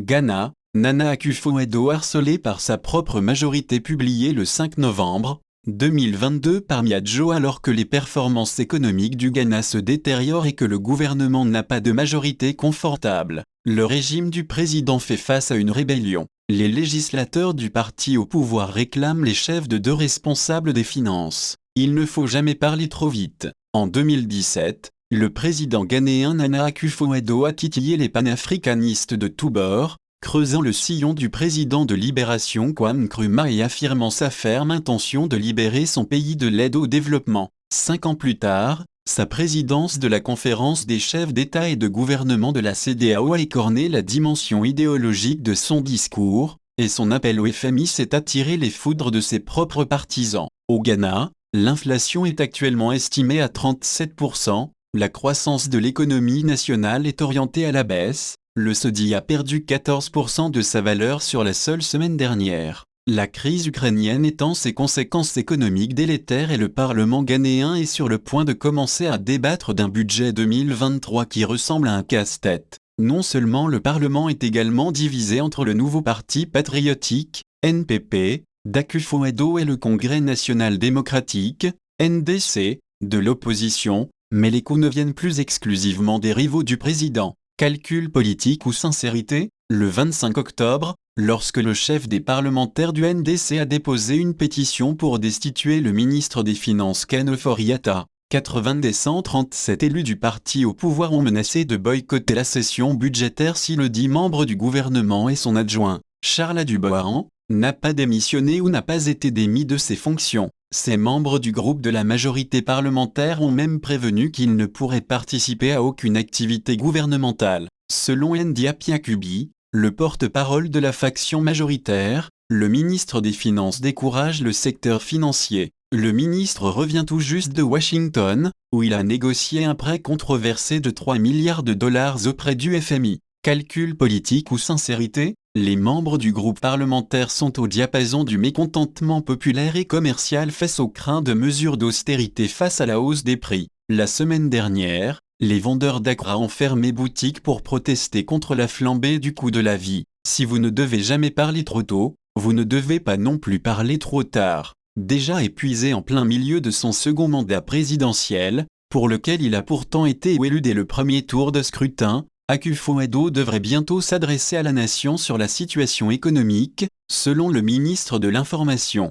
Ghana, Nana Akufo-Addo harcelée par sa propre majorité publié le 5 novembre 2022 par Miadjo alors que les performances économiques du Ghana se détériorent et que le gouvernement n'a pas de majorité confortable. Le régime du président fait face à une rébellion. Les législateurs du parti au pouvoir réclament les chefs de deux responsables des finances. Il ne faut jamais parler trop vite. En 2017, le président ghanéen Nana Akufo-Addo a titillé les panafricanistes de tous bords, creusant le sillon du président de Libération Kwame Nkrumah et affirmant sa ferme intention de libérer son pays de l'aide au développement. 5 ans plus tard, sa présidence de la conférence des chefs d'État et de gouvernement de la CEDEAO a écorné la dimension idéologique de son discours, et son appel au FMI s'est attiré les foudres de ses propres partisans. Au Ghana, l'inflation est actuellement estimée à 37%, la croissance de l'économie nationale est orientée à la baisse, le cedi a perdu 14% de sa valeur sur la seule semaine dernière. La crise ukrainienne étend ses conséquences économiques délétères et le Parlement ghanéen est sur le point de commencer à débattre d'un budget 2023 qui ressemble à un casse-tête. Non seulement le Parlement est également divisé entre le nouveau parti patriotique, NPP, d'Akufo-Addo et le Congrès national démocratique, NDC, de l'opposition, mais les coups ne viennent plus exclusivement des rivaux du président. Calcul politique ou sincérité? Le 25 octobre, lorsque le chef des parlementaires du NDC a déposé une pétition pour destituer le ministre des Finances Ken Ofori-Atta, 80 des 137 élus du parti au pouvoir ont menacé de boycotter la session budgétaire si le dit membre du gouvernement et son adjoint, Charles Adjuboahan, n'a pas démissionné ou n'a pas été démis de ses fonctions. Ces membres du groupe de la majorité parlementaire ont même prévenu qu'ils ne pourraient participer à aucune activité gouvernementale. Selon Ndi Apiakubi, le porte-parole de la faction majoritaire, le ministre des Finances décourage le secteur financier. Le ministre revient tout juste de Washington, où il a négocié un prêt controversé de 3 milliards de dollars auprès du FMI. Calcul politique ou sincérité? Les membres du groupe parlementaire sont au diapason du mécontentement populaire et commercial face aux craintes de mesures d'austérité face à la hausse des prix. La semaine dernière, les vendeurs d'Accra ont fermé boutique pour protester contre la flambée du coût de la vie. Si vous ne devez jamais parler trop tôt, vous ne devez pas non plus parler trop tard. Déjà épuisé en plein milieu de son second mandat présidentiel, pour lequel il a pourtant été élu dès le premier tour de scrutin, Akufo-Addo devrait bientôt s'adresser à la nation sur la situation économique, selon le ministre de l'Information.